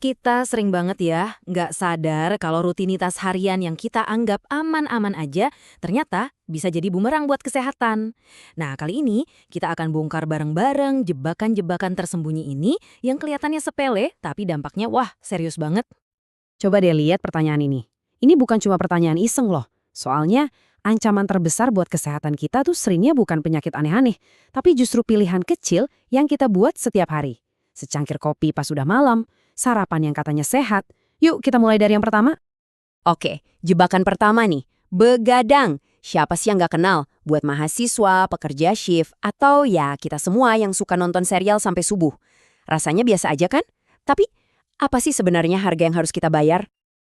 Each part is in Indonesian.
Kita sering banget ya, nggak sadar kalau rutinitas harian yang kita anggap aman-aman aja, ternyata bisa jadi bumerang buat kesehatan. Nah, kali ini kita akan bongkar bareng-bareng jebakan-jebakan tersembunyi ini yang kelihatannya sepele, tapi dampaknya wah serius banget. Coba deh lihat pertanyaan ini. Ini bukan cuma pertanyaan iseng loh. Soalnya, ancaman terbesar buat kesehatan kita tuh seringnya bukan penyakit aneh-aneh, tapi justru pilihan kecil yang kita buat setiap hari. Secangkir kopi pas udah malam, sarapan yang katanya sehat. Yuk kita mulai dari yang pertama. Oke, jebakan pertama nih, begadang. Siapa sih yang nggak kenal? Buat mahasiswa, pekerja shift, atau ya kita semua yang suka nonton serial sampai subuh. Rasanya biasa aja kan? Tapi apa sih sebenarnya harga yang harus kita bayar?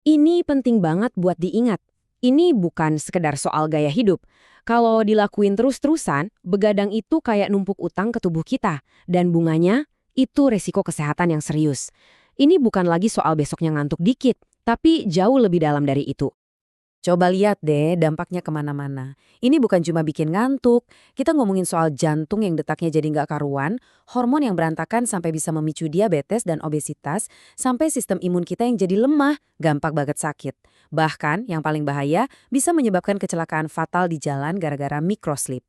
Ini penting banget buat diingat. Ini bukan sekedar soal gaya hidup. Kalau dilakuin terus-terusan, begadang itu kayak numpuk utang ke tubuh kita. Dan bunganya, itu resiko kesehatan yang serius. Ini bukan lagi soal besoknya ngantuk dikit, tapi jauh lebih dalam dari itu. Coba lihat deh dampaknya kemana-mana. Ini bukan cuma bikin ngantuk, kita ngomongin soal jantung yang detaknya jadi nggak karuan, hormon yang berantakan sampai bisa memicu diabetes dan obesitas, sampai sistem imun kita yang jadi lemah, gampang banget sakit. Bahkan yang paling bahaya bisa menyebabkan kecelakaan fatal di jalan gara-gara microsleep.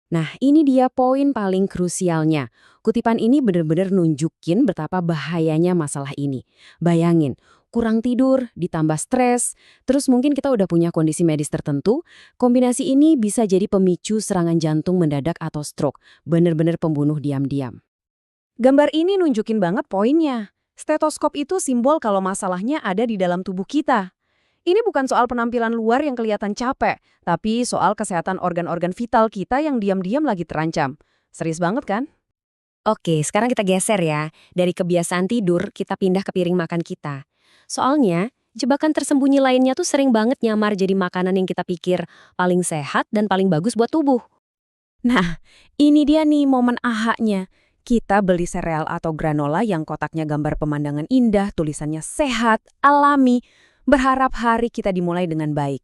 Nah, ini dia poin paling krusialnya. Kutipan ini benar-benar nunjukin betapa bahayanya masalah ini. Bayangin, kurang tidur, ditambah stres, terus mungkin kita udah punya kondisi medis tertentu, kombinasi ini bisa jadi pemicu serangan jantung mendadak atau stroke, benar-benar pembunuh diam-diam. Gambar ini nunjukin banget poinnya. Stetoskop itu simbol kalau masalahnya ada di dalam tubuh kita. Ini bukan soal penampilan luar yang kelihatan capek, tapi soal kesehatan organ-organ vital kita yang diam-diam lagi terancam. Serius banget kan? Oke, sekarang kita geser ya. Dari kebiasaan tidur, kita pindah ke piring makan kita. Soalnya, jebakan tersembunyi lainnya tuh sering banget nyamar jadi makanan yang kita pikir paling sehat dan paling bagus buat tubuh. Nah, ini dia nih momen ahanya. Kita beli sereal atau granola yang kotaknya gambar pemandangan indah, tulisannya sehat, alami, berharap hari kita dimulai dengan baik.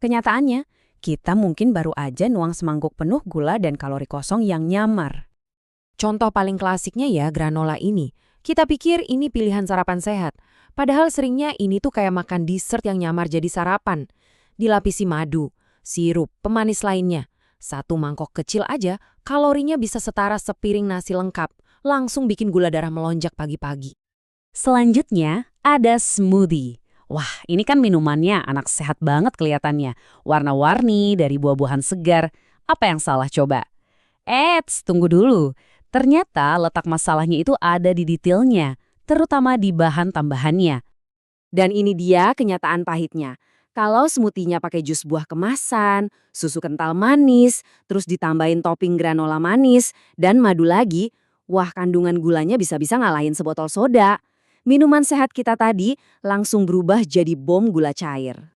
Kenyataannya, kita mungkin baru aja nuang semangkuk penuh gula dan kalori kosong yang nyamar. Contoh paling klasiknya ya granola ini. Kita pikir ini pilihan sarapan sehat. Padahal seringnya ini tuh kayak makan dessert yang nyamar jadi sarapan. Dilapisi madu, sirup, pemanis lainnya. Satu mangkok kecil aja, kalorinya bisa setara sepiring nasi lengkap. Langsung bikin gula darah melonjak pagi-pagi. Selanjutnya, ada smoothie. Wah, ini kan minumannya anak sehat banget kelihatannya. Warna-warni dari buah-buahan segar. Apa yang salah coba? Eits, tunggu dulu. Ternyata letak masalahnya itu ada di detailnya, terutama di bahan tambahannya. Dan ini dia kenyataan pahitnya. Kalau smoothie-nya pakai jus buah kemasan, susu kental manis, terus ditambahin topping granola manis, dan madu lagi, wah kandungan gulanya bisa-bisa ngalahin sebotol soda. Minuman sehat kita tadi langsung berubah jadi bom gula cair.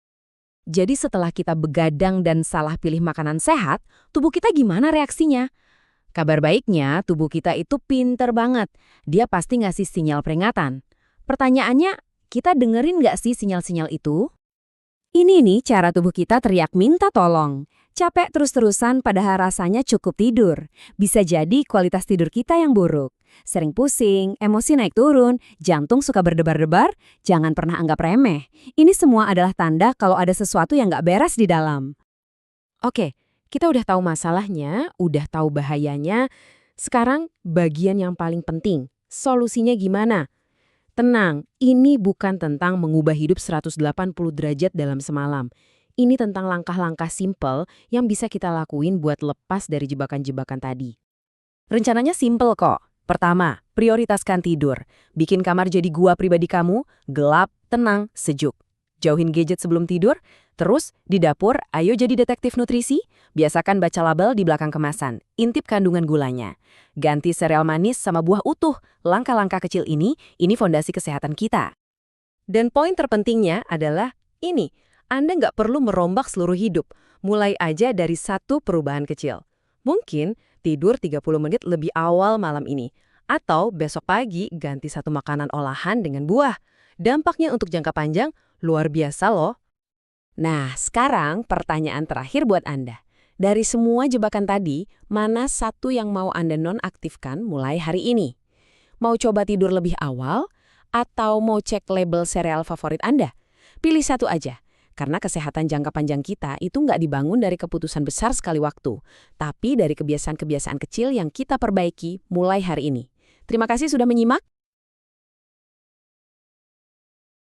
Jadi setelah kita begadang dan salah pilih makanan sehat, tubuh kita gimana reaksinya? Kabar baiknya, tubuh kita itu pinter banget. Dia pasti ngasih sinyal peringatan. Pertanyaannya, kita dengerin nggak sih sinyal-sinyal itu? Ini nih cara tubuh kita teriak minta tolong. Capek terus-terusan padahal rasanya cukup tidur. Bisa jadi kualitas tidur kita yang buruk. Sering pusing, emosi naik turun, jantung suka berdebar-debar, jangan pernah anggap remeh. Ini semua adalah tanda kalau ada sesuatu yang nggak beres di dalam. Oke, kita udah tahu masalahnya, udah tahu bahayanya. Sekarang bagian yang paling penting, solusinya gimana? Tenang, ini bukan tentang mengubah hidup 180 derajat dalam semalam. Ini tentang langkah-langkah simpel yang bisa kita lakuin buat lepas dari jebakan-jebakan tadi. Rencananya simpel kok. Pertama, prioritaskan tidur. Bikin kamar jadi gua pribadi kamu, gelap, tenang, sejuk. Jauhin gadget sebelum tidur. Terus, di dapur, ayo jadi detektif nutrisi. Biasakan baca label di belakang kemasan. Intip kandungan gulanya. Ganti sereal manis sama buah utuh. Langkah-langkah kecil ini fondasi kesehatan kita. Dan poin terpentingnya adalah ini. Anda nggak perlu merombak seluruh hidup. Mulai aja dari satu perubahan kecil. Mungkin tidur 30 menit lebih awal malam ini. Atau besok pagi ganti satu makanan olahan dengan buah. Dampaknya untuk jangka panjang luar biasa loh. Nah, sekarang pertanyaan terakhir buat Anda. Dari semua jebakan tadi, mana satu yang mau Anda nonaktifkan mulai hari ini? Mau coba tidur lebih awal? Atau mau cek label sereal favorit Anda? Pilih satu aja. Karena kesehatan jangka panjang kita itu nggak dibangun dari keputusan besar sekali waktu, tapi dari kebiasaan-kebiasaan kecil yang kita perbaiki mulai hari ini. Terima kasih sudah menyimak.